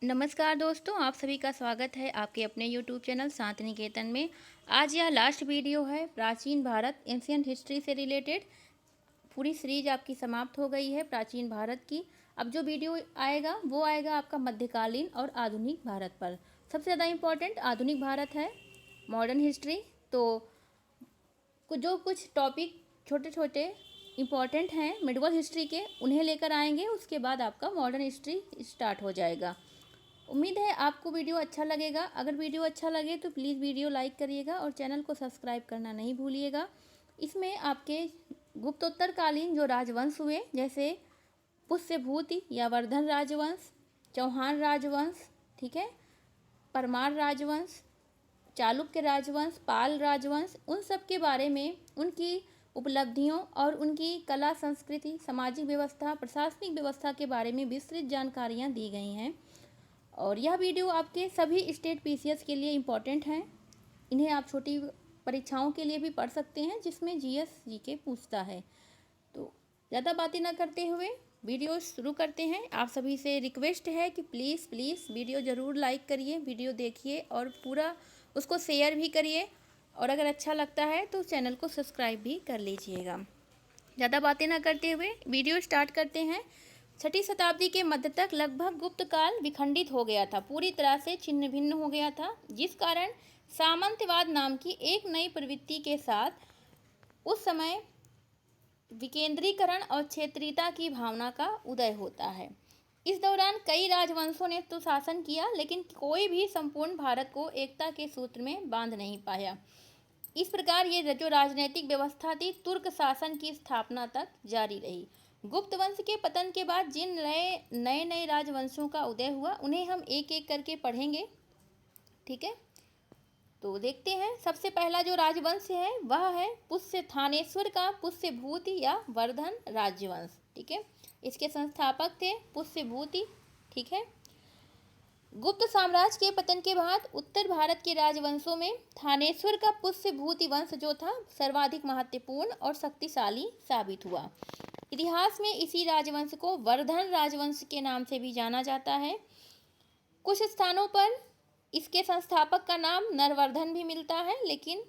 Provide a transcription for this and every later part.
नमस्कार दोस्तों, आप सभी का स्वागत है आपके अपने यूट्यूब चैनल शांति निकेतन में। आज यह लास्ट वीडियो है प्राचीन भारत एंशियंट हिस्ट्री से रिलेटेड। पूरी सीरीज आपकी समाप्त हो गई है प्राचीन भारत की। अब जो वीडियो आएगा वो आएगा आपका मध्यकालीन और आधुनिक भारत पर। सबसे ज़्यादा इम्पोर्टेंट आधुनिक भारत है, मॉडर्न हिस्ट्री। तो कुछ टॉपिक छोटे छोटे इम्पॉर्टेंट हैं मिडिवल हिस्ट्री के, उन्हें लेकर आएंगे। उसके बाद आपका मॉडर्न हिस्ट्री स्टार्ट हो जाएगा। उम्मीद है आपको वीडियो अच्छा लगेगा। अगर वीडियो अच्छा लगे तो प्लीज़ वीडियो लाइक करिएगा और चैनल को सब्सक्राइब करना नहीं भूलिएगा। इसमें आपके गुप्तोत्तरकालीन जो राजवंश हुए, जैसे पुष्यभूति या वर्धन राजवंश, चौहान राजवंश, ठीक है, परमार राजवंश, चालुक्य राजवंश, पाल राजवंश, उन सब के बारे में, उनकी उपलब्धियों और उनकी कला, संस्कृति, सामाजिक व्यवस्था, प्रशासनिक व्यवस्था के बारे में विस्तृत जानकारियाँ दी गई हैं। और यह वीडियो आपके सभी स्टेट पीसीएस के लिए इम्पॉर्टेंट हैं। इन्हें आप छोटी परीक्षाओं के लिए भी पढ़ सकते हैं, जिसमें जीएस जीके पूछता है। तो ज़्यादा बातें ना करते हुए वीडियो शुरू करते हैं। आप सभी से रिक्वेस्ट है कि प्लीज़ वीडियो ज़रूर लाइक करिए, वीडियो देखिए और पूरा उसको शेयर भी करिए। और अगर अच्छा लगता है तो चैनल को सब्सक्राइब भी कर लीजिएगा। ज़्यादा बातें ना करते हुए वीडियो स्टार्ट करते हैं। 6वीं शताब्दी के मध्य तक लगभग गुप्त काल विखंडित हो गया था, पूरी तरह से छिन्न भिन्न हो गया था, जिस कारण सामंतवाद नाम की एक नई प्रवृत्ति के साथ उस समय विकेंद्रीकरण और क्षेत्रीयता की भावना का उदय होता है। इस दौरान कई राजवंशों ने तो शासन किया, लेकिन कोई भी संपूर्ण भारत को एकता के सूत्र में बांध नहीं पाया। इस प्रकार ये जो राजनीतिक व्यवस्था थी, तुर्क शासन की स्थापना तक जारी रही। गुप्त वंश के पतन के बाद जिन नए राजवंशों का उदय हुआ, उन्हें हम एक एक करके पढ़ेंगे, ठीक है। तो देखते हैं। सबसे पहला जो राजवंश है वह है पुष्य थानेश्वर का पुष्यभूति या वर्धन राजवंश, ठीक है। इसके संस्थापक थे पुष्यभूति, ठीक है। गुप्त साम्राज्य के पतन के बाद उत्तर भारत के राजवंशों में थानेश्वर का पुष्यभूति वंश जो था सर्वाधिक महत्वपूर्ण और शक्तिशाली साबित हुआ। इतिहास में इसी राजवंश को वर्धन राजवंश के नाम से भी जाना जाता है। कुछ स्थानों पर इसके संस्थापक का नाम नरवर्धन भी मिलता है, लेकिन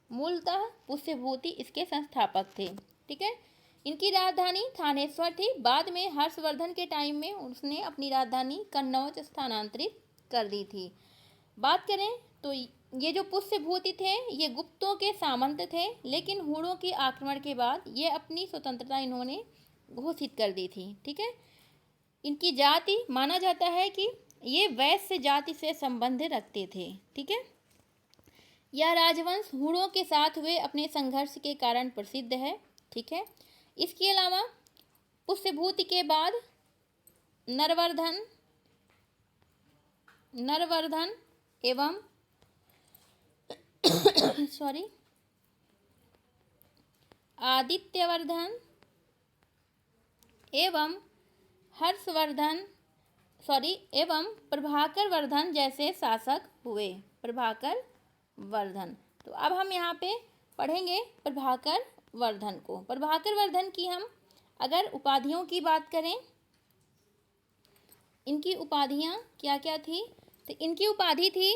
मूलतः पुष्यभूति इसके संस्थापक थे, ठीक है। इनकी राजधानी थानेश्वर थी। बाद में हर्षवर्धन के टाइम में उसने अपनी राजधानी कन्नौज स्थानांतरित कर दी थी। बात करें तो ये जो पुष्यभूति थे ये गुप्तों के सामंत थे, लेकिन हुणों के आक्रमण के बाद ये अपनी स्वतंत्रता इन्होंने घोषित कर दी थी, ठीक है। इनकी जाति माना जाता है कि ये वैश्य जाति से संबंध रखते थे, ठीक है। यह राजवंश हुणों के साथ हुए अपने संघर्ष के कारण प्रसिद्ध है, ठीक है। इसके अलावा पुष्यभूति के बाद नरवर्धन एवं आदित्यवर्धन एवं एवं प्रभाकर वर्धन जैसे शासक हुए। प्रभाकर वर्धन, तो अब हम यहाँ पे पढ़ेंगे प्रभाकर वर्धन को। प्रभाकर वर्धन की हम अगर उपाधियों की बात करें, इनकी उपाधियाँ क्या क्या थी, तो इनकी उपाधि थी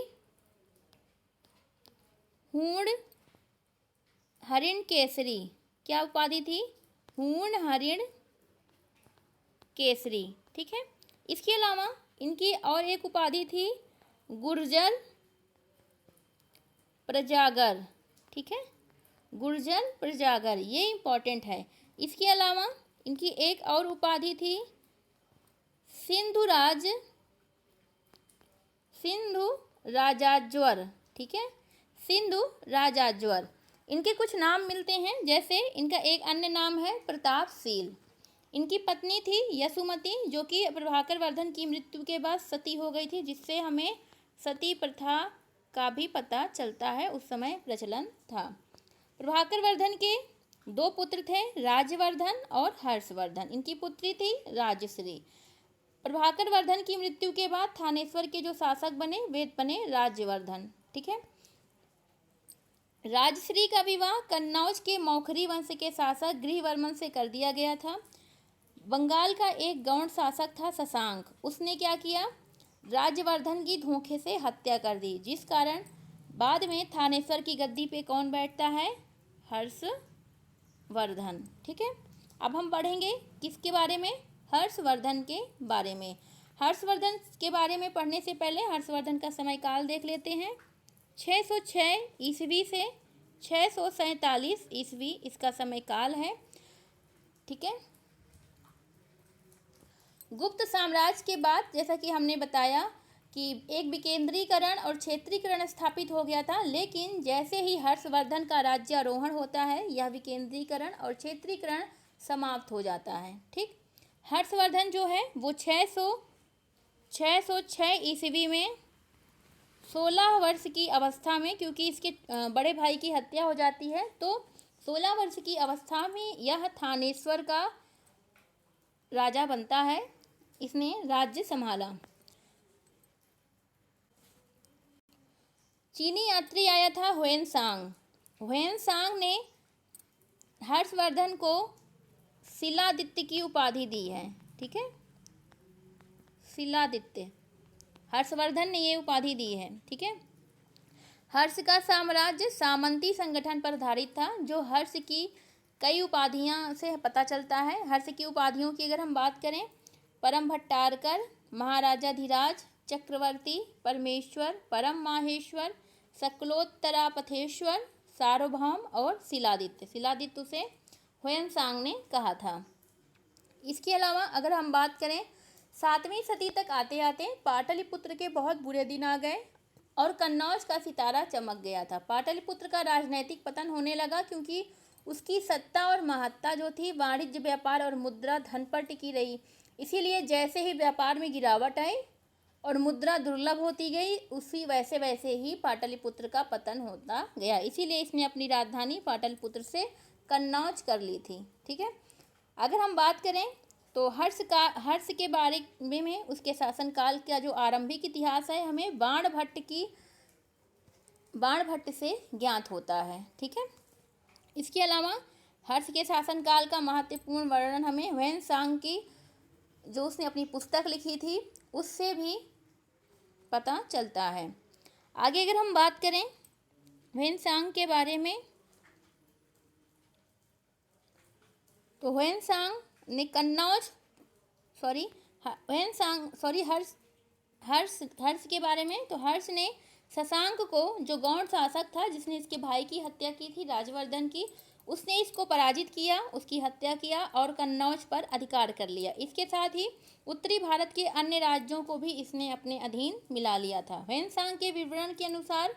हूण हरिण केसरी। क्या उपाधि थी? हूण हरिण केसरी, ठीक है। इसके अलावा इनकी और एक उपाधि थी गुर्जर प्रजागर, ठीक है। गुर्जर प्रजागर, ये इम्पॉर्टेंट है। इसके अलावा इनकी एक और उपाधि थी सिंधु राजाज्वर, ठीक है। सिंधु राजाज्वर। इनके कुछ नाम मिलते हैं, जैसे इनका एक अन्य नाम है प्रतापशील। इनकी पत्नी थी यसुमती, जो कि प्रभाकर वर्धन की मृत्यु के बाद सती हो गई थी, जिससे हमें सती प्रथा का भी पता चलता है, उस समय प्रचलन था। प्रभाकर वर्धन के दो पुत्र थे, राज्यवर्धन और हर्षवर्धन। इनकी पुत्री थी राजश्री। प्रभाकर वर्धन की मृत्यु के बाद थानेश्वर के जो शासक बने वे बने राज्यवर्धन, ठीक है। राजश्री का विवाह कन्नौज के मौखरी वंश के शासक गृहवर्मन से कर दिया गया था। बंगाल का एक गौण शासक था शशांक, उसने क्या किया, राज्यवर्धन की धोखे से हत्या कर दी, जिस कारण बाद में थानेश्वर की गद्दी पे कौन बैठता है? हर्षवर्धन। ठीक है, अब हम पढ़ेंगे किसके बारे में? हर्षवर्धन के बारे में। हर्षवर्धन के बारे में पढ़ने से पहले हर्षवर्धन का समय काल देख लेते हैं। 606 ईस्वी से 647 ईस्वी इसका समय काल है। ठीक है, गुप्त साम्राज्य के बाद जैसा कि हमने बताया कि एक विकेंद्रीकरण और क्षेत्रीकरण स्थापित हो गया था, लेकिन जैसे ही हर्षवर्धन का राज्यारोहण होता है यह विकेंद्रीकरण और क्षेत्रीकरण समाप्त हो जाता है। ठीक, हर्षवर्धन जो है वो 606 ईस्वी में 16 वर्ष की अवस्था में, क्योंकि इसके बड़े भाई की हत्या हो जाती है, तो 16 वर्ष की अवस्था में यह थानेश्वर का राजा बनता है। इसने राज्य संभाला। चीनी यात्री आया था ह्वेनसांग। ह्वेनसांग ने हर्षवर्धन को शिलादित्य की उपाधि दी है। ठीक है, शिलादित्य, हर्षवर्धन ने ये उपाधि दी है। ठीक है, हर्ष का साम्राज्य सामंती संगठन पर आधारित था, जो हर्ष की कई उपाधियां से पता चलता है। हर्ष की उपाधियों की अगर हम बात करें, परम भट्टारकर, महाराजाधिराज, चक्रवर्ती, परमेश्वर, परम माहेश्वर, सकलोत्तरापथेश्वर, सार्वभौम और शिलादित्य। शिलादित्य उसे ह्वेनसांग ने कहा था। इसके अलावा अगर हम बात करें, 7वीं सदी तक आते आते पाटलिपुत्र के बहुत बुरे दिन आ गए और कन्नौज का सितारा चमक गया था। पाटलिपुत्र का राजनैतिक पतन होने लगा, क्योंकि उसकी सत्ता और महत्ता जो थी वाणिज्य, व्यापार और मुद्रा धन पर टिकी रही। इसीलिए जैसे ही व्यापार में गिरावट आई और मुद्रा दुर्लभ होती गई, उसी वैसे वैसे ही पाटलिपुत्र का पतन होता गया। इसीलिए इसने अपनी राजधानी पाटलिपुत्र से कन्नौज कर ली थी। ठीक है, अगर हम बात करें तो हर्ष के बारे में उसके शासनकाल का जो आरंभिक इतिहास है हमें बाणभट्ट से ज्ञात होता है। ठीक है, इसके अलावा हर्ष के शासनकाल का महत्वपूर्ण वर्णन हमें ह्वेनसांग की जो उसने अपनी पुस्तक लिखी थी उससे भी पता चलता है। आगे अगर हम बात करें ह्वेनसांग के बारे में, तो ह्वेनसांग ने हर्ष के बारे में, तो हर्ष ने शशांक को, जो गौड़ शासक था जिसने इसके भाई की हत्या की थी राजवर्धन की, उसने इसको पराजित किया, उसकी हत्या किया और कन्नौज पर अधिकार कर लिया। इसके साथ ही उत्तरी भारत के अन्य राज्यों को भी इसने अपने अधीन मिला लिया था। ह्वेनसांग के विवरण के अनुसार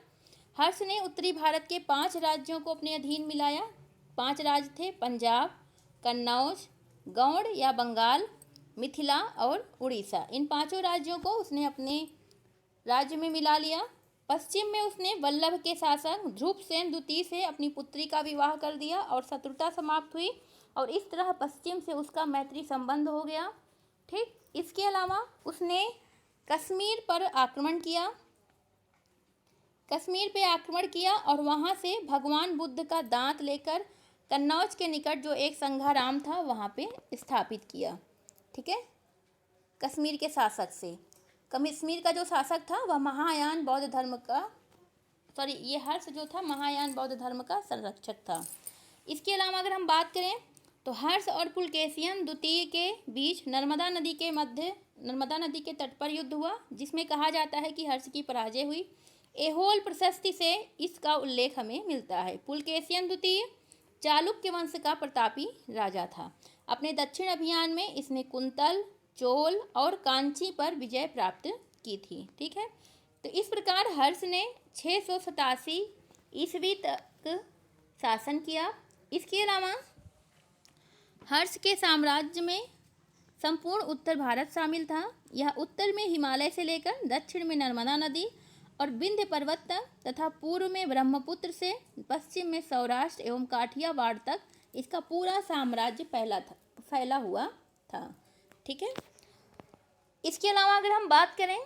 हर्ष ने उत्तरी भारत के 5 राज्यों को अपने अधीन मिलाया। 5 राज्य थे, पंजाब, कन्नौज, गौड़ या बंगाल, मिथिला और उड़ीसा। इन 5 राज्यों को उसने अपने राज्य में मिला लिया। पश्चिम में उसने वल्लभ के शासक ध्रुवसेन द्वितीय से अपनी पुत्री का विवाह कर दिया और शत्रुता समाप्त हुई और इस तरह पश्चिम से उसका मैत्री संबंध हो गया। ठीक, इसके अलावा उसने कश्मीर पे आक्रमण किया और वहाँ से भगवान बुद्ध का दांत लेकर कन्नौज के निकट जो एक संघाराम था वहाँ पे स्थापित किया। ठीक है, कश्मीर के शासक से, कश्मीर का जो शासक था वह महायान बौद्ध धर्म का ये हर्ष जो था महायान बौद्ध धर्म का संरक्षक था। इसके अलावा अगर हम बात करें तो हर्ष और पुलकेशियन द्वितीय के बीच नर्मदा नदी के तट पर युद्ध हुआ, जिसमें कहा जाता है कि हर्ष की पराजय हुई। एहोल प्रशस्ति से इसका उल्लेख हमें मिलता है। पुलकेशियन द्वितीय चालुक्य वंश का प्रतापी राजा था। अपने दक्षिण अभियान में इसने कुंतल, चोल और कांची पर विजय प्राप्त की थी। ठीक है, तो इस प्रकार हर्ष ने 687 ईस्वी तक शासन किया। इसके अलावा हर्ष के साम्राज्य में संपूर्ण उत्तर भारत शामिल था। यह उत्तर में हिमालय से लेकर दक्षिण में नर्मदा नदी और विंध्य पर्वत तक तथा पूर्व में ब्रह्मपुत्र से पश्चिम में सौराष्ट्र एवं काठियावाड़ तक इसका पूरा साम्राज्य फैला हुआ था। ठीक है, इसके अलावा अगर हम बात करें,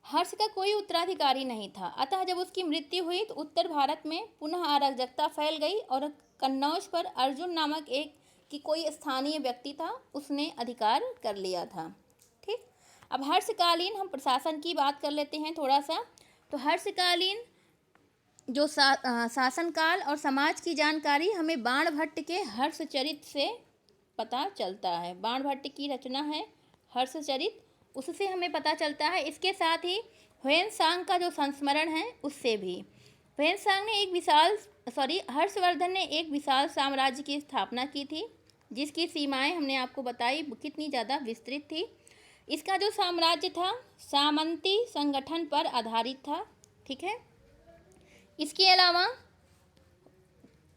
हर्ष का कोई उत्तराधिकारी नहीं था, अतः जब उसकी मृत्यु हुई तो उत्तर भारत में पुनः अराजकता फैल गई और कन्नौज पर अर्जुन नामक एक की कोई स्थानीय व्यक्ति था, उसने अधिकार कर लिया था। ठीक, अब हर्षकालीन हम प्रशासन की बात कर लेते हैं थोड़ा सा। तो हर्षकालीन जो शासनकाल और समाज की जानकारी हमें बाणभट्ट के हर्षचरित से पता चलता है। बाणभट्ट की रचना है हर्षचरित, उससे हमें पता चलता है। इसके साथ ही ह्वेन-सांग का जो संस्मरण है उससे भी। ह्वेन-सांग ने हर्षवर्धन ने एक विशाल साम्राज्य की स्थापना की थी, जिसकी सीमाएं हमने आपको बताई कितनी ज़्यादा विस्तृत थी। इसका जो साम्राज्य था सामंती संगठन पर आधारित था, ठीक है। इसके अलावा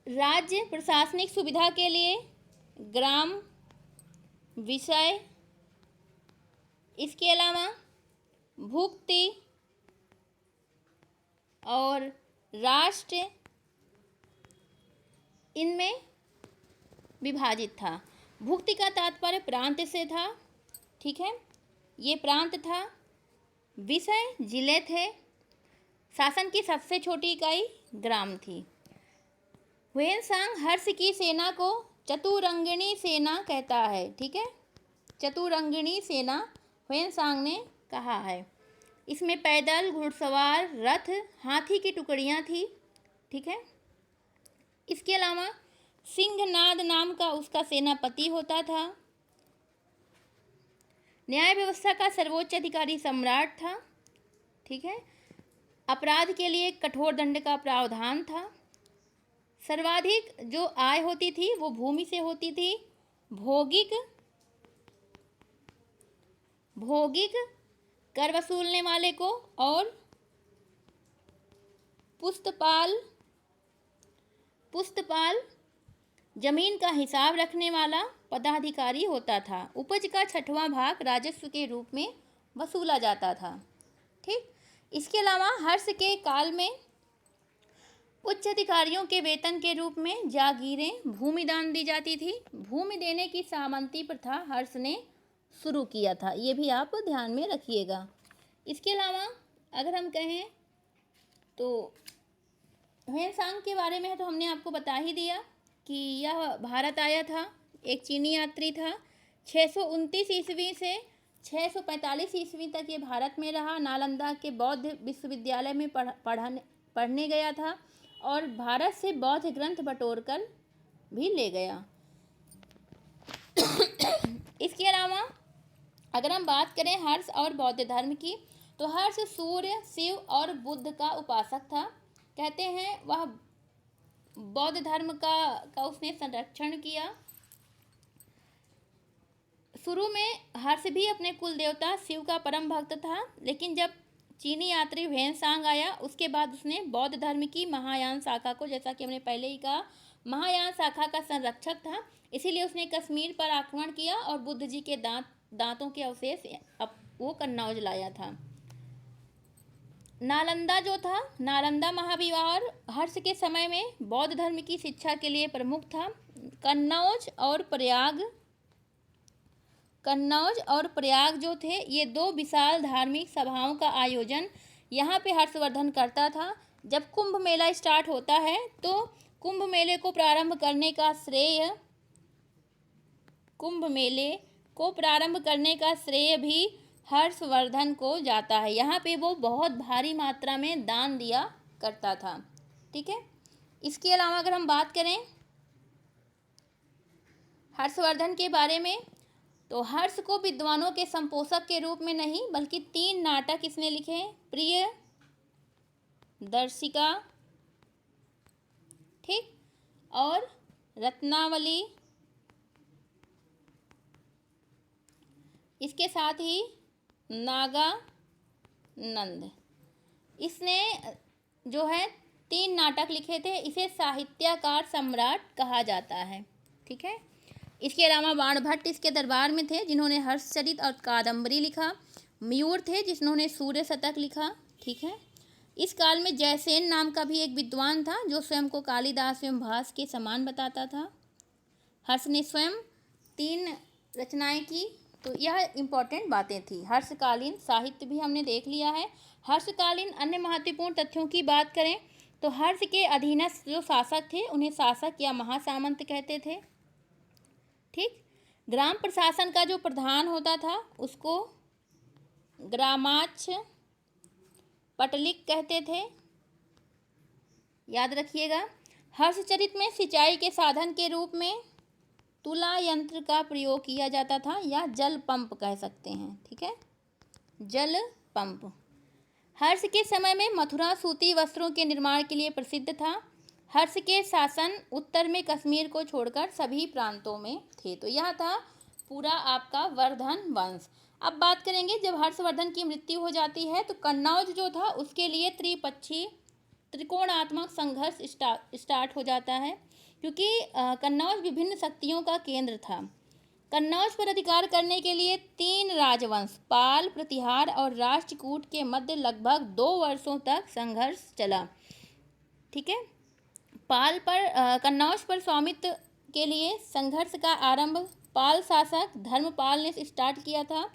राज्य प्रशासनिक सुविधा के लिए ग्राम विषय, इसके अलावा भुक्ति और राष्ट्र इनमें विभाजित था। भुक्ति का तात्पर्य प्रांत से था, ठीक है, ये प्रांत था। विषय जिले थे। शासन की सबसे छोटी इकाई ग्राम थी। ह्वेन-सांग हर्ष की सेना को चतुरंगिणी सेना कहता है, ठीक है, चतुरंगिणी सेना ह्वेन-सांग ने कहा है। इसमें पैदल, घुड़सवार, रथ, हाथी की टुकड़ियां थी, ठीक है। इसके अलावा सिंहनाद नाम का उसका सेनापति होता था। न्याय व्यवस्था का सर्वोच्च अधिकारी सम्राट था, ठीक है। अपराध के लिए कठोर दंड का प्रावधान था। सर्वाधिक जो आय होती थी वो भूमि से होती थी। भौगिक कर वसूलने वाले को और पुस्तपाल जमीन का हिसाब रखने वाला पदाधिकारी होता था। उपज का 6वां भाग राजस्व के रूप में वसूला जाता था, ठीक। इसके अलावा हर्ष के काल में उच्च अधिकारियों के वेतन के रूप में जागीरें, भूमि दान दी जाती थी। भूमि देने की सामंती प्रथा हर्ष ने शुरू किया था, ये भी आप ध्यान में रखिएगा। इसके अलावा अगर हम कहें तो ह्वेन-सांग के बारे में है तो हमने आपको बता ही दिया कि यह भारत आया था, एक चीनी यात्री था। 629 ईस्वी से 645 ईस्वी तक ये भारत में रहा। नालंदा के बौद्ध विश्वविद्यालय में पढ़ने गया था और भारत से बौद्ध ग्रंथ बटोर कर भी ले गया। इसके अलावा अगर हम बात करें हर्ष और बौद्ध धर्म की, तो हर्ष सूर्य, शिव और बुद्ध का उपासक था। कहते हैं वह बौद्ध धर्म का उसने संरक्षण किया। शुरू में हर्ष भी अपने कुल देवता शिव का परम भक्त था, लेकिन जब चीनी यात्री ह्वेन-सांग आया उसके बाद उसने बौद्ध धर्म की महायान शाखा को, जैसा कि हमने पहले ही कहा, महायान शाखा का संरक्षक था, इसीलिए उसने कश्मीर पर आक्रमण किया और बुद्ध जी के दांतों के अवशेष वो कन्नौज लाया था। नालंदा जो था, नालंदा महाविहार हर्ष के समय में बौद्ध धर्म की शिक्षा के लिए प्रमुख था। कन्नौज और प्रयाग जो थे, ये 2 विशाल धार्मिक सभाओं का आयोजन यहाँ पे हर्षवर्धन करता था। जब कुंभ मेला स्टार्ट होता है तो कुंभ मेले को प्रारंभ करने का श्रेय भी हर्षवर्धन को जाता है। यहाँ पे वो बहुत भारी मात्रा में दान दिया करता था, ठीक है। इसके अलावा अगर हम बात करें हर्षवर्धन के बारे में, तो हर्ष को विद्वानों के संपोषक के रूप में नहीं बल्कि 3 नाटक इसने लिखे हैं। प्रियदर्शिका, ठीक, और रत्नावली, इसके साथ ही नागानंद, इसने जो है 3 नाटक लिखे थे। इसे साहित्यकार सम्राट कहा जाता है, ठीक है। इसके अलावा बाणभट्ट इसके दरबार में थे जिन्होंने हर्षचरित और कादम्बरी लिखा। मयूर थे जिन्होंने सूर्य शतक लिखा, ठीक है। इस काल में जयसेन नाम का भी एक विद्वान था जो स्वयं को कालिदास एवं भास के समान बताता था। हर्ष ने स्वयं 3 रचनाएं की, तो यह इम्पोर्टेंट बातें थी। हर्षकालीन साहित्य भी हमने देख लिया है। हर्षकालीन अन्य महत्वपूर्ण तथ्यों की बात करें तो हर्ष के अधीनस्थ जो शासक थे उन्हें शासक या महासामंत कहते थे, ठीक। ग्राम प्रशासन का जो प्रधान होता था उसको ग्रामाक्ष पटलिक कहते थे, याद रखिएगा। हर्षचरित में सिंचाई के साधन के रूप में तुला यंत्र का प्रयोग किया जाता था, या जल पंप कह सकते हैं, ठीक है, जल पंप। हर्ष के समय में मथुरा सूती वस्त्रों के निर्माण के लिए प्रसिद्ध था। हर्ष के शासन उत्तर में कश्मीर को छोड़कर सभी प्रांतों में थे। तो यह था पूरा आपका वर्धन वंश। अब बात करेंगे, जब हर्षवर्धन की मृत्यु हो जाती है तो कन्नौज जो था उसके लिए त्रिपक्षीय त्रिकोणात्मक संघर्ष स्टार्ट हो जाता है, क्योंकि कन्नौज विभिन्न शक्तियों का केंद्र था। कन्नौज पर अधिकार करने के लिए 3 राजवंश पाल, प्रतिहार और राष्ट्रकूट के मध्य लगभग 2 वर्षों तक संघर्ष चला, ठीक है। पाल पर कन्नौज पर स्वामित्व के लिए संघर्ष का आरंभ पाल शासक धर्मपाल ने स्टार्ट किया था,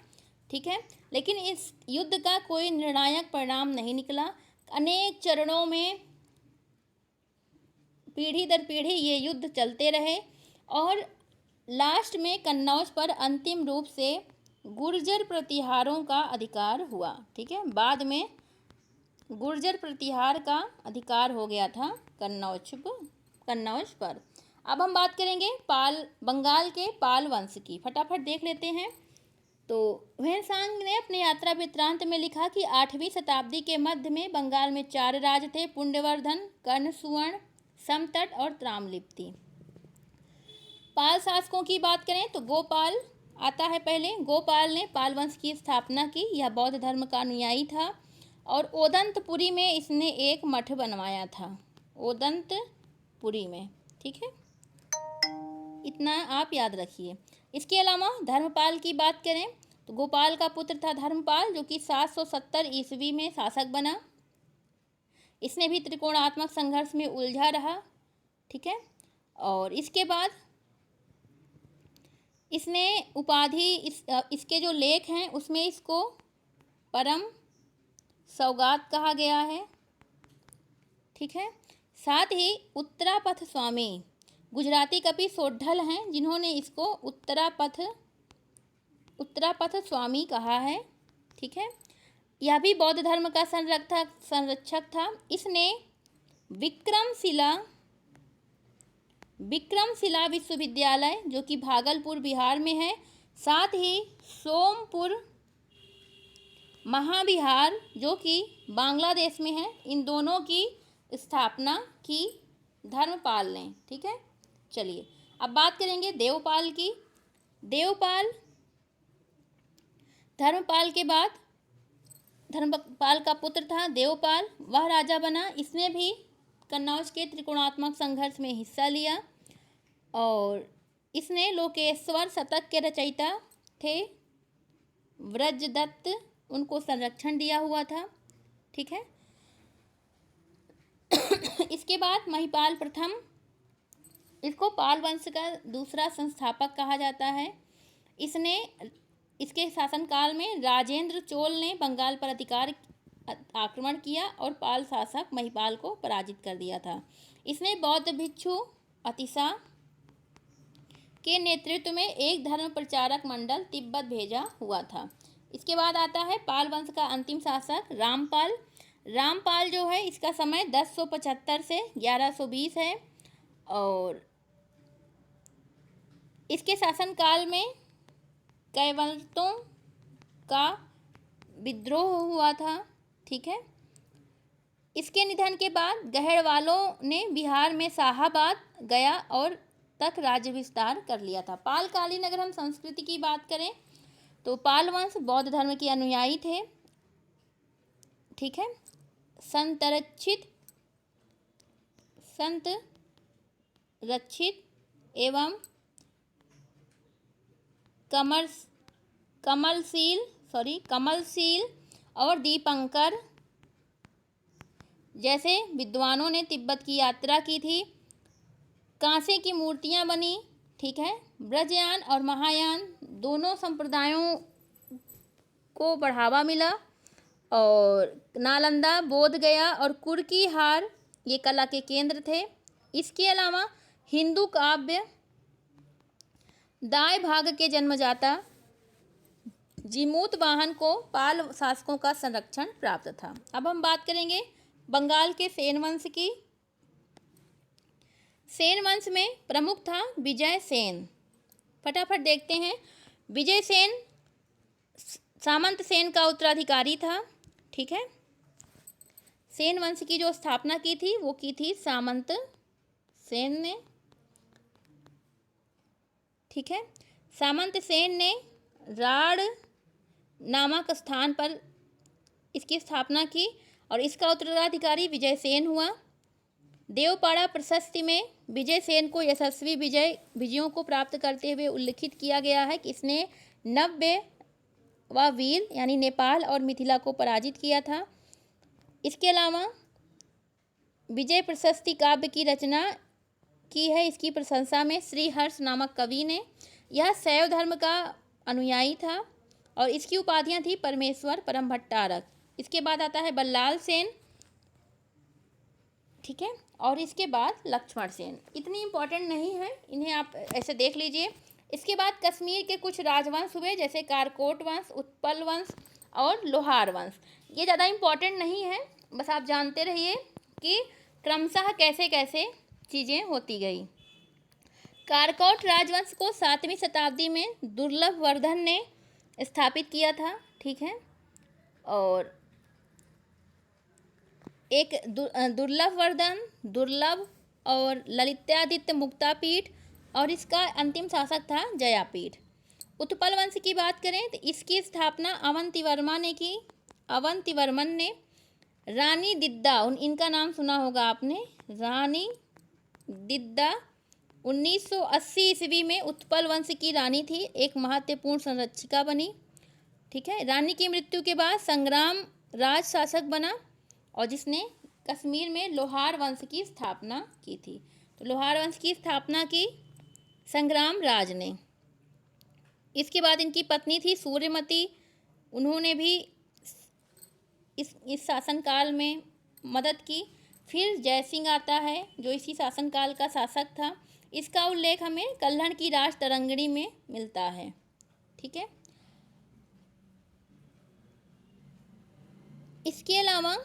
ठीक है, लेकिन इस युद्ध का कोई निर्णायक परिणाम नहीं निकला। अनेक चरणों में पीढ़ी दर पीढ़ी ये युद्ध चलते रहे और लास्ट में कन्नौज पर अंतिम रूप से गुर्जर प्रतिहारों का अधिकार हुआ, ठीक है। बाद में गुर्जर प्रतिहार का अधिकार हो गया था कन्नौज पर। अब हम बात करेंगे बंगाल के पाल वंश की, फटाफट देख लेते हैं। तो ह्वेनसांग ने अपने यात्रा वृत्तांत में लिखा कि 8वीं शताब्दी के मध्य में बंगाल में 4 राज थे, पुंडवर्धन, कर्ण सुवर्ण, समतट और त्रामलिप्ति। पाल शासकों की बात करें तो गोपाल आता है पहले। गोपाल ने पाल वंश की स्थापना की। यह बौद्ध धर्म का अनुयायी था और ओदंतपुरी में इसने एक मठ बनवाया था, ओदंतपुरी में, ठीक है, इतना आप याद रखिए। इसके अलावा धर्मपाल की बात करें तो गोपाल का पुत्र था धर्मपाल, जो कि 770 ईस्वी में शासक बना। इसने भी त्रिकोणात्मक संघर्ष में उलझा रहा, ठीक है। और इसके बाद इसने उपाधि इसके जो लेख हैं उसमें इसको परम सौगात कहा गया है, ठीक है। साथ ही उत्तरापथ स्वामी गुजराती कवि सोढल हैं, जिन्होंने इसको उत्तरापथ स्वामी कहा है, ठीक है। यह भी बौद्ध धर्म का संरक्षक था। इसने विक्रमशिला विश्वविद्यालय, जो कि भागलपुर बिहार में है, साथ ही सोमपुर महाविहार, जो कि बांग्लादेश में है, इन दोनों की स्थापना की धर्मपाल ने, ठीक है। चलिए अब बात करेंगे देवपाल की। देवपाल धर्मपाल के बाद धर्मपाल का पुत्र था देवपाल, वह राजा बना। इसने भी कन्नौज के त्रिकोणात्मक संघर्ष में हिस्सा लिया और इसने लोकेश्वर शतक के रचयिता थे व्रजदत्त, उनको संरक्षण दिया हुआ था, ठीक है। इसके बाद महिपाल प्रथम, इसको पाल वंश का दूसरा संस्थापक कहा जाता है। इसके शासनकाल में राजेंद्र चोल ने बंगाल पर आक्रमण किया और पाल शासक महिपाल को पराजित कर दिया था। इसने बौद्ध भिक्षु अतिशा के नेतृत्व में एक धर्म प्रचारक मंडल तिब्बत भेजा हुआ था। इसके बाद आता है पाल वंश का अंतिम शासक रामपाल। रामपाल जो है इसका समय 1075 से 1120 है और इसके शासनकाल में कैवल्तों का विद्रोह हुआ था, ठीक है। इसके निधन के बाद गहड़वालों ने बिहार में शाहाबाद, गया और तक राज्य विस्तार कर लिया था। पालकालीन अगर हम संस्कृति की बात करें तो पाल वंश बौद्ध धर्म के अनुयायी थे, ठीक है। संत रक्षित एवं कमलशील और दीपंकर जैसे विद्वानों ने तिब्बत की यात्रा की थी। कांसे की मूर्तियां बनी, ठीक है। ब्रजयान और महायान दोनों संप्रदायों को बढ़ावा मिला और नालंदा, बोध गया और कुर्कीहार ये कला के केंद्र थे। इसके अलावा हिंदू काव्य दाय भाग के जन्मदाता जीमूतवाहन को पाल शासकों का संरक्षण प्राप्त था। अब हम बात करेंगे बंगाल के सेन वंश की। सेन वंश में प्रमुख था विजय सेन। फटाफट देखते हैं। विजय सेन सामंत सेन का उत्तराधिकारी था। ठीक है, सेन वंश की जो स्थापना की थी वो की थी सामंत सेन ने। ठीक है, सामंत सेन ने राड़ नामक स्थान पर इसकी स्थापना की और इसका उत्तराधिकारी विजय सेन हुआ। देवपाड़ा प्रशस्ति में विजय सेन को यशस्वी विजयों को प्राप्त करते हुए उल्लिखित किया गया है कि इसने 90वां वीर यानी नेपाल और मिथिला को पराजित किया था। इसके अलावा विजय प्रशस्ति काव्य की रचना की है इसकी प्रशंसा में श्री हर्ष नामक कवि ने। यह शैव धर्म का अनुयायी था और इसकी उपाधियां थी परमेश्वर, परम भट्टारक। इसके बाद आता है बल्लाल सेन। ठीक है, और इसके बाद लक्ष्मण सेन। इतनी इम्पोर्टेंट नहीं है, इन्हें आप ऐसे देख लीजिए। इसके बाद कश्मीर के कुछ राजवंश हुए जैसे कारकोट वंश, उत्पल वंश और लोहार वंश। ये ज़्यादा इम्पोर्टेंट नहीं है, बस आप जानते रहिए कि क्रमशः कैसे कैसे चीज़ें होती गई। कारकोट राजवंश को 7वीं शताब्दी में दुर्लभ वर्धन ने स्थापित किया था। ठीक है, और एक दुर्लभ वर्धन, दुर्लभ और ललितादित्य मुक्तापीठ और इसका अंतिम शासक था जयापीठ। उत्पल वंश की बात करें तो इसकी स्थापना अवंतिवर्मा ने की। अवंतिवर्मन ने रानी दिद्दा, इनका नाम सुना होगा आपने, रानी दिद्दा 1980 ईस्वी में उत्पल वंश की रानी थी, एक महत्वपूर्ण संरक्षिका बनी। ठीक है, रानी की मृत्यु के बाद संग्राम राज शासक बना और जिसने कश्मीर में लोहार वंश की स्थापना की थी। तो लोहार वंश की स्थापना की संग्राम राज ने। इसके बाद इनकी पत्नी थी सूर्यमती, उन्होंने भी इस शासनकाल में मदद की। फिर जयसिंह आता है जो इसी शासनकाल का शासक था। इसका उल्लेख हमें कल्हड़ की राज तरंगिणी में मिलता है। ठीक है, इसके अलावा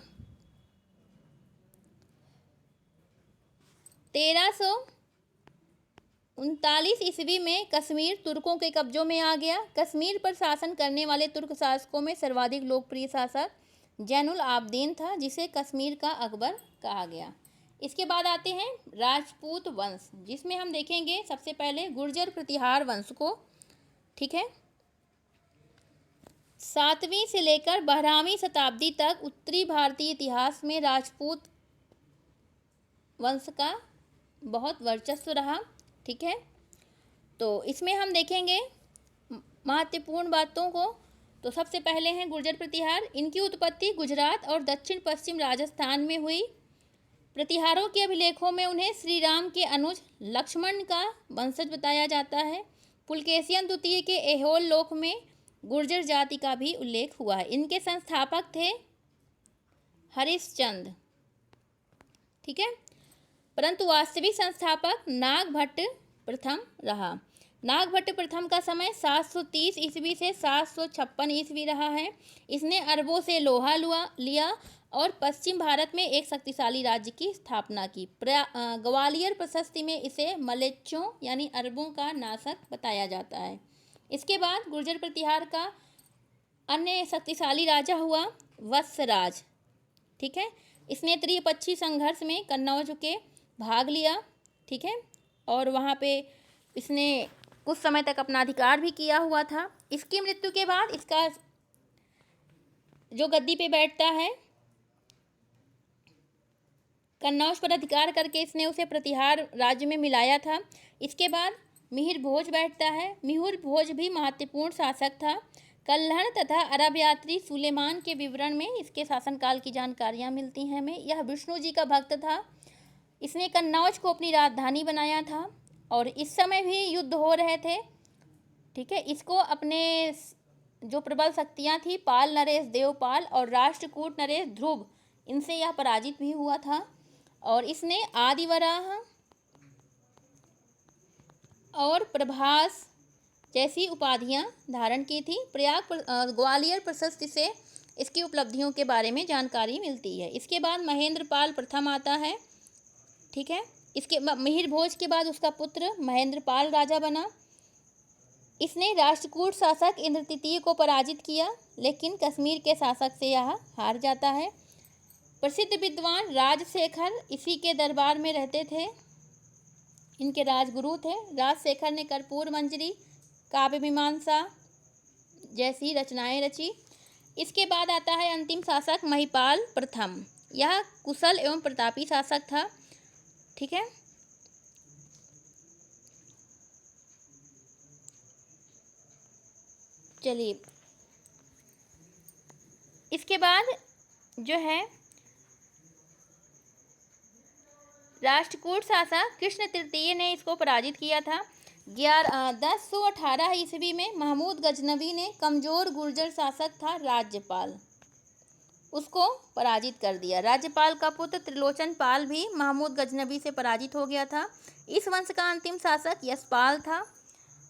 1339 ईस्वी में कश्मीर तुर्कों के कब्जों में आ गया। कश्मीर पर शासन करने वाले तुर्क शासकों में सर्वाधिक लोकप्रिय शासक जैनुल आबदीन था, जिसे कश्मीर का अकबर कहा गया। इसके बाद आते हैं राजपूत वंश, जिसमें हम देखेंगे सबसे पहले गुर्जर प्रतिहार वंश को। ठीक है, 7वीं से लेकर 12वीं शताब्दी तक उत्तरी भारतीय इतिहास में राजपूत वंश का बहुत वर्चस्व रहा। ठीक है, तो इसमें हम देखेंगे महत्वपूर्ण बातों को। तो सबसे पहले हैं गुर्जर प्रतिहार। इनकी उत्पत्ति गुजरात और दक्षिण पश्चिम राजस्थान में हुई। प्रतिहारों के अभिलेखों में उन्हें श्री राम के अनुज लक्ष्मण का वंशज बताया जाता है। पुलकेशियन द्वितीय के ऐहोल लोक में गुर्जर जाति का भी उल्लेख हुआ है। इनके संस्थापक थे हरिश्चंद्र। ठीक है, परंतु वास्तविक संस्थापक नागभट्ट प्रथम रहा। नागभट्ट प्रथम का समय 730 ईस्वी से 756 ईस्वी रहा है। इसने अरबों से लोहा लिया और पश्चिम भारत में एक शक्तिशाली राज्य की स्थापना की। ग्वालियर प्रशस्ति में इसे मलेच्छों यानी अरबों का नाशक बताया जाता है। इसके बाद गुर्जर प्रतिहार का अन्य शक्तिशाली राजा हुआ वत्सराज। ठीक है, इसने त्रिपक्षीय संघर्ष में कन्नौज के भाग लिया। ठीक है, और वहाँ पे इसने कुछ समय तक अपना अधिकार भी किया हुआ था। इसकी मृत्यु के बाद इसका जो गद्दी पे बैठता है, कन्नौज पर अधिकार करके इसने उसे प्रतिहार राज्य में मिलाया था। इसके बाद मिहिर भोज बैठता है। मिहिर भोज भी महत्वपूर्ण शासक था। कल्हड़ तथा अरब यात्री सुलेमान के विवरण में इसके शासनकाल की जानकारियाँ मिलती हैं हमें। यह विष्णु जी का भक्त था। इसने कन्नौज को अपनी राजधानी बनाया था और इस समय भी युद्ध हो रहे थे। ठीक है, इसको अपने जो प्रबल शक्तियाँ थी पाल नरेश देवपाल और राष्ट्रकूट नरेश ध्रुव, इनसे यह पराजित भी हुआ था। और इसने आदिवराह और प्रभास जैसी उपाधियां धारण की थी। ग्वालियर प्रशस्ति से इसकी उपलब्धियों के बारे में जानकारी मिलती है। इसके बाद महेंद्रपाल प्रथम आता है, ठीक है। इसके मिहिर भोज के बाद उसका पुत्र महेंद्रपाल राजा बना। इसने राष्ट्रकूट शासक इंद्र तृतीय को पराजित किया, लेकिन कश्मीर के शासक से यह हार जाता है। प्रसिद्ध विद्वान राजशेखर इसी के दरबार में रहते थे, इनके राजगुरु थे। राजशेखर ने कर्पूर मंजरी, काव्य मीमांसा जैसी रचनाएं रची। इसके बाद आता है अंतिम शासक महिपाल प्रथम। यह कुशल एवं प्रतापी शासक था, ठीक है। चलिए, इसके बाद जो है राष्ट्रकूट शासक कृष्ण तृतीय ने इसको पराजित किया था। 1018 ईस्वी में महमूद गजनवी ने कमजोर गुर्जर शासक था राज्यपाल, उसको पराजित कर दिया। राज्यपाल का पुत्र त्रिलोचन पाल भी महमूद गजनवी से पराजित हो गया था। इस वंश का अंतिम शासक यशपाल था।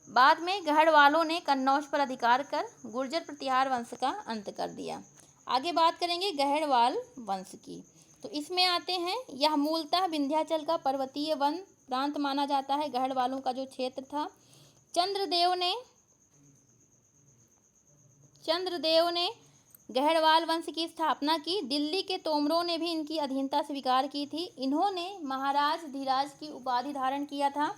बाद में गढ़वालों ने कन्नौज पर अधिकार कर गुर्जर प्रतिहार वंश का अंत कर दिया। आगे बात करेंगे गढ़वाल वंश की। तो इसमें आते हैं, यह मूलतः विंध्याचल का पर्वतीय वन प्रांत माना जाता है। गढ़वालों का जो क्षेत्र था, चंद्रदेव ने गढ़वाल वंश की स्थापना की। दिल्ली के तोमरों ने भी इनकी अधीनता स्वीकार की थी। इन्होंने महाराज धीराज की उपाधि धारण किया था,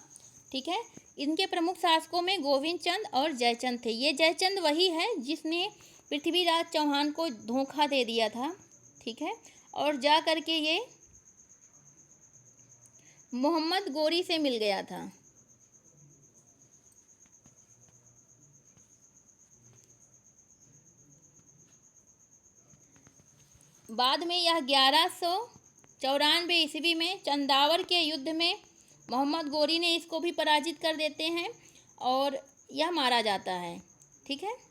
ठीक है। इनके प्रमुख शासकों में गोविंद चंद और जयचंद थे। ये जयचंद वही है जिसने पृथ्वीराज चौहान को धोखा दे दिया था, ठीक है, और जा करके ये मोहम्मद गोरी से मिल गया था। बाद में यह 1194 ईस्वी में चंदावर के युद्ध में मोहम्मद गोरी ने इसको भी पराजित कर देते हैं और यह मारा जाता है, ठीक है।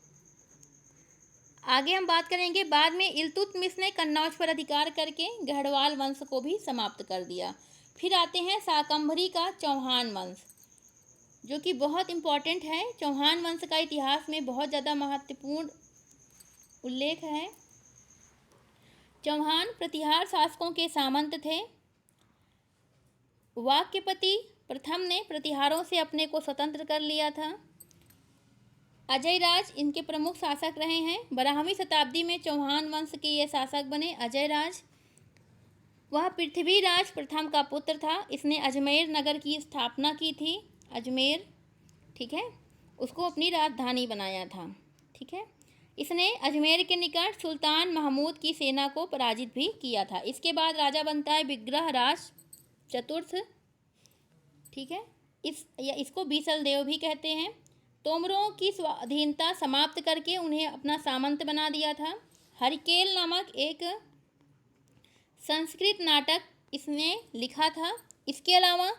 आगे हम बात करेंगे, बाद में इल्तुतमिश ने कन्नौज पर अधिकार करके गढ़वाल वंश को भी समाप्त कर दिया। फिर आते हैं शाकंभरी का चौहान वंश, जो कि बहुत इम्पोर्टेंट है। चौहान वंश का इतिहास में बहुत ज़्यादा महत्वपूर्ण उल्लेख है। चौहान प्रतिहार शासकों के सामंत थे। वाक्यपति प्रथम ने प्रतिहारों से अपने को स्वतंत्र कर लिया था। अजयराज इनके प्रमुख शासक रहे हैं। 12वीं शताब्दी में चौहान वंश के ये शासक बने अजयराज। वह पृथ्वीराज प्रथम का पुत्र था। इसने अजमेर नगर की स्थापना की थी, अजमेर, ठीक है, उसको अपनी राजधानी बनाया था, ठीक है। इसने अजमेर के निकट सुल्तान महमूद की सेना को पराजित भी किया था। इसके बाद राजा बनता है विग्रहराज चतुर्थ, ठीक है। इसको बीसल देव भी कहते हैं। तोमरों की स्वाधीनता समाप्त करके उन्हें अपना सामंत बना दिया था। हरिकेल नामक एक संस्कृत नाटक इसने लिखा था। इसके अलावा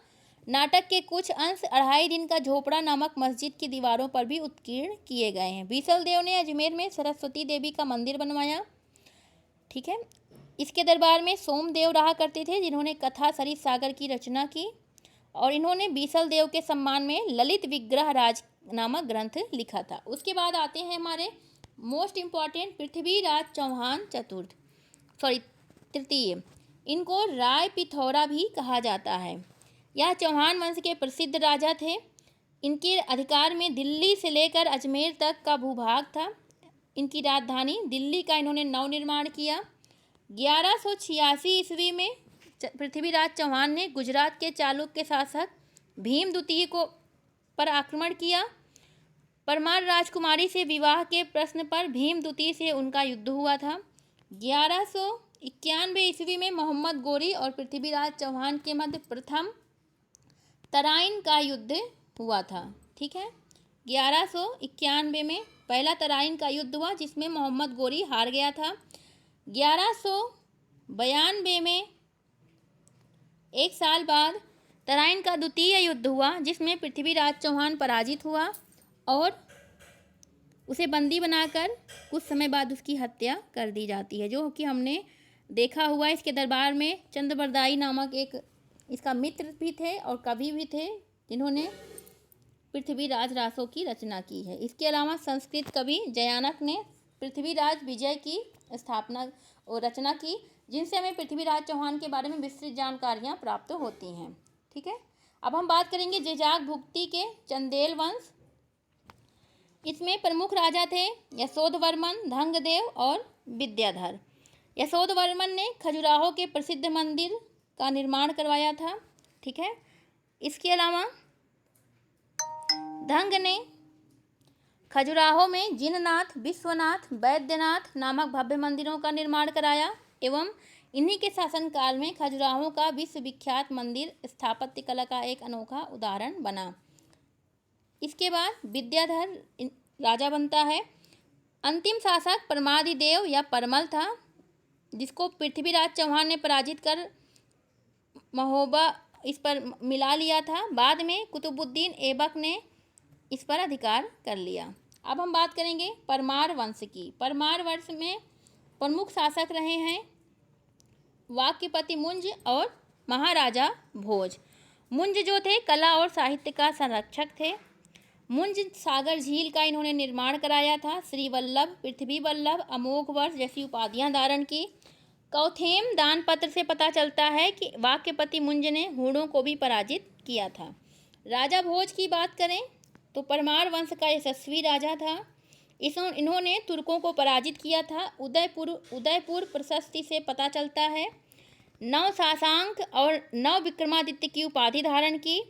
नाटक के कुछ अंश 2.5 दिन का झोपड़ा नामक मस्जिद की दीवारों पर भी उत्कीर्ण किए गए हैं। बीसल देव ने अजमेर में सरस्वती देवी का मंदिर बनवाया, ठीक है। इसके दरबार में सोमदेव रहा करते थे, जिन्होंने कथा सरित सागर की रचना की, और इन्होंने बीसल देव के सम्मान में ललित विग्रह राज नामक ग्रंथ लिखा था। उसके बाद आते हैं हमारे मोस्ट इम्पॉर्टेंट पृथ्वीराज चौहान तृतीय। इनको राय पिथौरा भी कहा जाता है। यह चौहान वंश के प्रसिद्ध राजा थे। इनके अधिकार में दिल्ली से लेकर अजमेर तक का भूभाग था। इनकी राजधानी दिल्ली का इन्होंने नवनिर्माण किया। 1186 ईस्वी में पृथ्वीराज चौहान ने गुजरात के चालुक्य शासक भीम द्वितीय को पर आक्रमण किया। परमार राजकुमारी से विवाह के प्रश्न पर भीम द्वितीय से उनका युद्ध हुआ था। 1191 ईस्वी में मोहम्मद गोरी और पृथ्वीराज चौहान के मध्य प्रथम तराइन का युद्ध हुआ था, ठीक है। 1191 में पहला तराइन का युद्ध हुआ, जिसमें मोहम्मद गोरी हार गया था। 1192 में एक साल बाद तराइन का द्वितीय युद्ध हुआ, जिसमें पृथ्वीराज चौहान पराजित हुआ और उसे बंदी बनाकर कुछ समय बाद उसकी हत्या कर दी जाती है, जो कि हमने देखा हुआ। इसके दरबार में चंद्रबरदाई नामक एक इसका मित्र भी थे और कवि भी थे, जिन्होंने पृथ्वीराज रासों की रचना की है। इसके अलावा संस्कृत कवि जयानक ने पृथ्वीराज विजय की स्थापना और रचना की, जिनसे हमें पृथ्वीराज चौहान के बारे में विस्तृत जानकारियाँ प्राप्त होती हैं। ठीक है, अब हम बात करेंगे जेजाक भुक्ति के चंदेल वंश। इसमें प्रमुख राजा थे यशोधवर्मन, धंगदेव और विद्याधर। यशोधवर्मन ने खजुराहो के प्रसिद्ध मंदिर का निर्माण करवाया था। ठीक है, इसके अलावा धंग ने खजुराहो में जिननाथ, विश्वनाथ, वैद्यनाथ नामक भव्य मंदिरों का निर्माण कराया एवं इन्हीं के शासनकाल में खजुराहो का विश्वविख्यात मंदिर स्थापत्य कला का एक अनोखा उदाहरण बना। इसके बाद विद्याधर राजा बनता है। अंतिम शासक परमादिदेव या परमल था, जिसको पृथ्वीराज चौहान ने पराजित कर महोबा इस पर मिला लिया था। बाद में कुतुबुद्दीन ऐबक ने इस पर अधिकार कर लिया। अब हम बात करेंगे परमार वंश की। परमार वंश में प्रमुख शासक रहे हैं वाक्यपति मुंज और महाराजा भोज। मुंज जो थे कला और साहित्य का संरक्षक थे। मुंज सागर झील का इन्होंने निर्माण कराया था। श्री वल्लभ, पृथ्वी वल्लभ, अमोघ वर्ष जैसी उपाधियां धारण की। कौथेम दान पत्र से पता चलता है कि वाक्यपति मुंज ने हूणों को भी पराजित किया था। राजा भोज की बात करें तो परमार वंश का यशस्वी राजा था। इन्होंने तुर्कों को पराजित किया था। उदयपुर प्रशस्ति से पता चलता है। नव शासांक और नव विक्रमादित्य की उपाधि धारण की।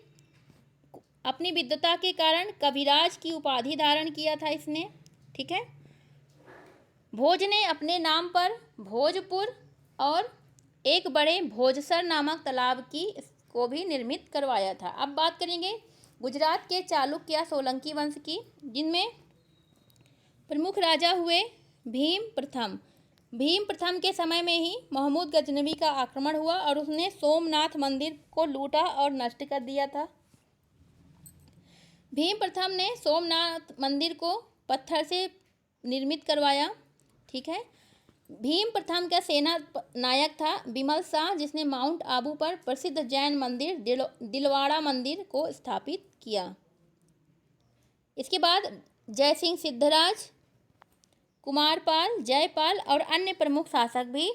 अपनी विद्वता के कारण कविराज की उपाधि धारण किया था इसने। ठीक है, भोज ने अपने नाम पर भोजपुर और एक बड़े भोजसर नामक तालाब को भी निर्मित करवाया था। अब बात करेंगे गुजरात के चालुक्य या सोलंकी वंश की, जिनमें प्रमुख राजा हुए भीम प्रथम। भीम प्रथम के समय में ही महमूद गजनवी का आक्रमण हुआ और उसने सोमनाथ मंदिर को लूटा और नष्ट कर दिया था। भीम प्रथम ने सोमनाथ मंदिर को पत्थर से निर्मित करवाया। ठीक है, भीम प्रथम का सेना नायक था बिमल शाह, जिसने माउंट आबू पर प्रसिद्ध जैन मंदिर दिलवाड़ा मंदिर को स्थापित किया। इसके बाद जयसिंह सिद्धराज, कुमारपाल, जयपाल और अन्य प्रमुख शासक भी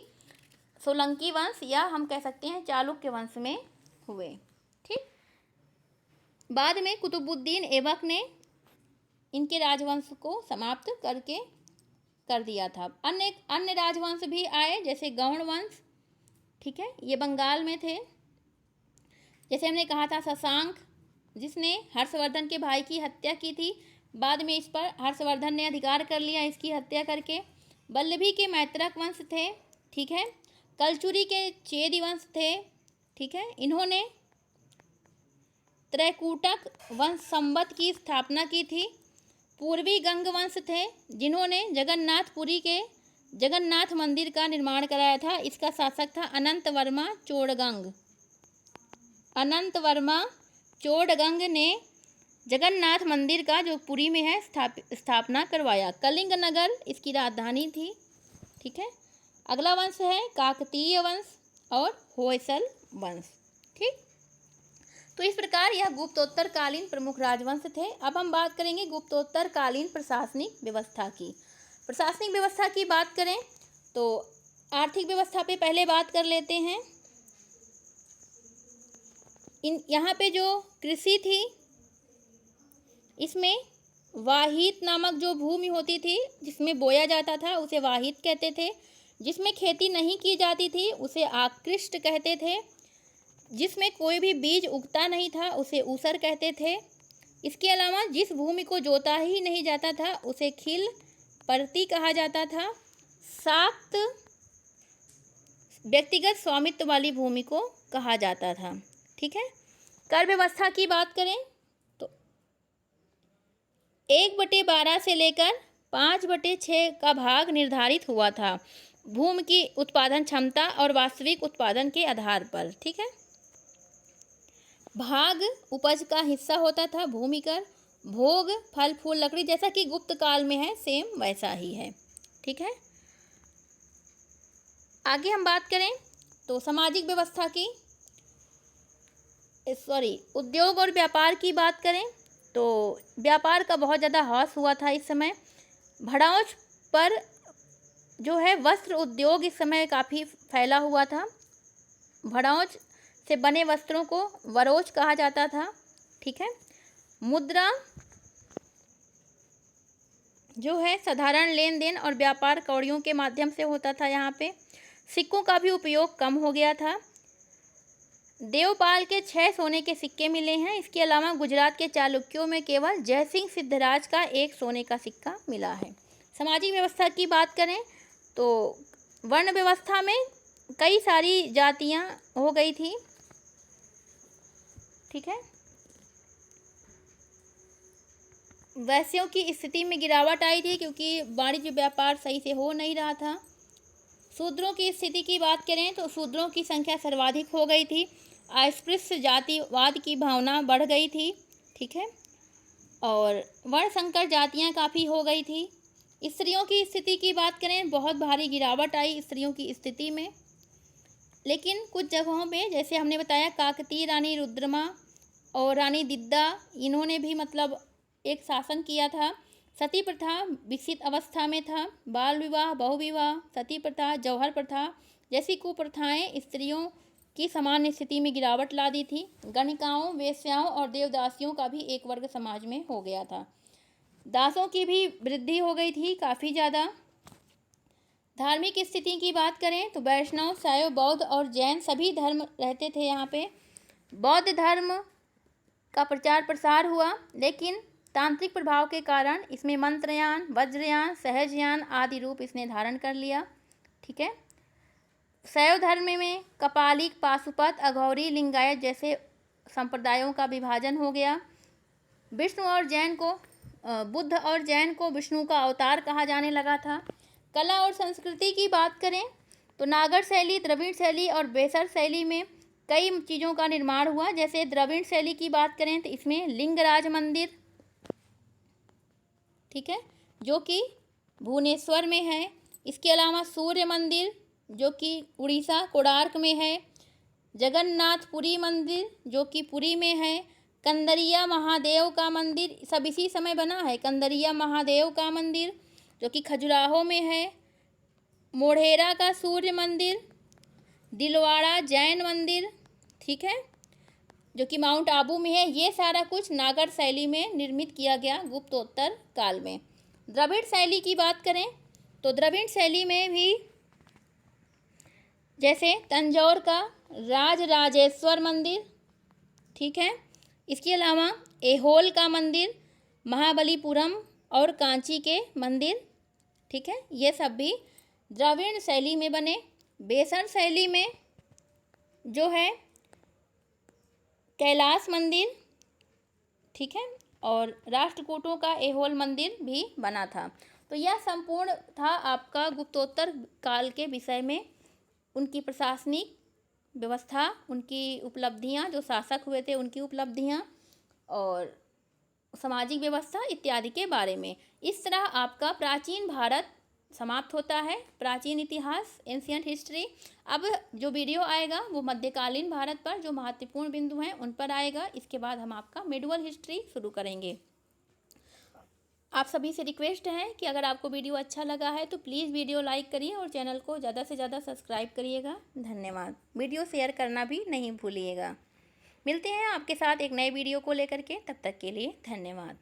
सोलंकी वंश या हम कह सकते हैं चालुक्य वंश में हुए। ठीक, बाद में कुतुबुद्दीन ऐबक ने इनके राजवंश को समाप्त कर दिया था। अन्य राजवंश भी आए, जैसे गौड़ वंश। ठीक है, ये बंगाल में थे। जैसे हमने कहा था शशांक, जिसने हर्षवर्धन के भाई की हत्या की थी। बाद में इस पर हर्षवर्धन ने अधिकार कर लिया इसकी हत्या करके। वल्लभी के मैत्रक वंश थे। ठीक है, कलचुरी के चेदी वंश थे। ठीक है, इन्होंने त्रैकूटक वंश संवत की स्थापना की थी। पूर्वी गंग वंश थे, जिन्होंने जगन्नाथपुरी के जगन्नाथ मंदिर का निर्माण कराया था। इसका शासक था अनंत वर्मा चोड़गंग। अनंत वर्मा चोड़गंग ने जगन्नाथ मंदिर का जो पुरी में है स्थापना करवाया। कलिंग नगर इसकी राजधानी थी। ठीक है, अगला वंश है काकतीय वंश और होयसल वंश। ठीक, तो इस प्रकार यह गुप्तोत्तरकालीन प्रमुख राजवंश थे। अब हम बात करेंगे गुप्तोत्तरकालीन प्रशासनिक व्यवस्था की। प्रशासनिक व्यवस्था की बात करें तो आर्थिक व्यवस्था पे पहले बात कर लेते हैं। यहाँ पे जो कृषि थी, इसमें वाहित नामक जो भूमि होती थी जिसमें बोया जाता था उसे वाहित कहते थे। जिसमें खेती नहीं की जाती थी उसे आकृष्ट कहते थे। जिसमें कोई भी बीज उगता नहीं था उसे ऊसर कहते थे। इसके अलावा जिस भूमि को जोता ही नहीं जाता था उसे खिल परती कहा जाता था। साक्त व्यक्तिगत स्वामित्व वाली भूमि को कहा जाता था। ठीक है, कर व्यवस्था की बात करें तो 1/12 से लेकर 5/6 का भाग निर्धारित हुआ था भूमि की उत्पादन क्षमता और वास्तविक उत्पादन के आधार पर। ठीक है, भाग उपज का हिस्सा होता था। भूमि कर, भोग, फल फूल लकड़ी जैसा कि गुप्त काल में है सेम वैसा ही है। ठीक है, आगे हम बात करें तो सामाजिक व्यवस्था की उद्योग और व्यापार की बात करें तो व्यापार का बहुत ज़्यादा ह्रास हुआ था इस समय। भड़ौच पर जो है वस्त्र उद्योग इस समय काफ़ी फैला हुआ था। भड़ौच से बने वस्त्रों को वरोच कहा जाता था। ठीक है। मुद्रा जो है साधारण लेन देन और व्यापार कौड़ियों के माध्यम से होता था। यहाँ पे सिक्कों का भी उपयोग कम हो गया था। देवपाल के 6 सोने के सिक्के मिले हैं। इसके अलावा गुजरात के चालुक्यों में केवल जयसिंह सिद्धराज का 1 सोने का सिक्का मिला है। सामाजिक व्यवस्था की बात करें तो वर्ण व्यवस्था में कई सारी जातियां हो गई थी। ठीक है। वैश्यों की स्थिति में गिरावट आई थी क्योंकि वाणिज्य व्यापार सही से हो नहीं रहा था। शूद्रों की स्थिति की बात करें तो शूद्रों की संख्या सर्वाधिक हो गई थी। अस्पृश्य जातिवाद की भावना बढ़ गई थी। ठीक है। और वर्ण संकर जातियां काफ़ी हो गई थी। स्त्रियों की स्थिति की बात करें, बहुत भारी गिरावट आई स्त्रियों की स्थिति में। लेकिन कुछ जगहों पे जैसे हमने बताया काकतीय रानी रुद्रमा और रानी दिद्दा, इन्होंने भी मतलब एक शासन किया था। सती प्रथा विकसित अवस्था में था। बाल विवाह, बहुविवाह, सती प्रथा, जौहर प्रथा जैसी कुप्रथाएं स्त्रियों की सामान्य स्थिति में गिरावट ला दी थी। गणिकाओं, वेश्याओं और देवदासियों का भी एक वर्ग समाज में हो गया था। दासों की भी वृद्धि हो गई थी काफ़ी ज़्यादा। धार्मिक स्थिति की बात करें तो वैष्णव, शैव, बौद्ध और जैन सभी धर्म रहते थे यहाँ पे। बौद्ध धर्म का प्रचार प्रसार हुआ, लेकिन तांत्रिक प्रभाव के कारण इसमें मंत्रयान, वज्रयान, सहजयान आदि रूप इसने धारण कर लिया। ठीक है। शैव धर्म में कपालिक, पाशुपत, अघौरी, लिंगायत जैसे संप्रदायों का विभाजन हो गया। विष्णु और जैन को बुद्ध और जैन को विष्णु का अवतार कहा जाने लगा था। कला और संस्कृति की बात करें तो नागर शैली, द्रविड़ शैली और बेसर शैली में कई चीज़ों का निर्माण हुआ। जैसे द्रविड़ शैली की बात करें तो इसमें लिंगराज मंदिर, ठीक है, जो कि भुवनेश्वर में है। इसके अलावा सूर्य मंदिर जो कि उड़ीसा कोणार्क में है। जगन्नाथपुरी मंदिर जो कि पुरी में है। कंदरिया महादेव का मंदिर सब इसी समय बना है। कंदरिया महादेव का मंदिर जो कि खजुराहो में है। मोढेरा का सूर्य मंदिर, दिलवाड़ा जैन मंदिर, ठीक है, जो कि माउंट आबू में है। ये सारा कुछ नागर शैली में निर्मित किया गया गुप्तोत्तर काल में। द्रविड़ शैली की बात करें तो द्रविड़ शैली में भी जैसे तंजौर का राजराजेश्वर मंदिर, ठीक है, इसके अलावा ऐहोल का मंदिर, महाबलीपुरम और कांची के मंदिर, ठीक है, ये सब भी द्रविड़ शैली में बने। बेसर शैली में जो है कैलाश मंदिर, ठीक है, और राष्ट्रकूटों का ऐहोल मंदिर भी बना था। तो यह संपूर्ण था आपका गुप्तोत्तर काल के विषय में, उनकी प्रशासनिक व्यवस्था, उनकी उपलब्धियां, जो शासक हुए थे उनकी उपलब्धियां और सामाजिक व्यवस्था इत्यादि के बारे में। इस तरह आपका प्राचीन भारत समाप्त होता है, प्राचीन इतिहास, एंशिएंट हिस्ट्री। अब जो वीडियो आएगा वो मध्यकालीन भारत पर जो महत्वपूर्ण बिंदु हैं उन पर आएगा। इसके बाद हम आपका मिडवल हिस्ट्री शुरू करेंगे। आप सभी से रिक्वेस्ट है कि अगर आपको वीडियो अच्छा लगा है तो प्लीज़ वीडियो लाइक करिए और चैनल को ज़्यादा से ज़्यादा सब्सक्राइब करिएगा। धन्यवाद। वीडियो शेयर करना भी नहीं भूलिएगा। मिलते हैं आपके साथ एक नए वीडियो को लेकर के, तब तक के लिए धन्यवाद।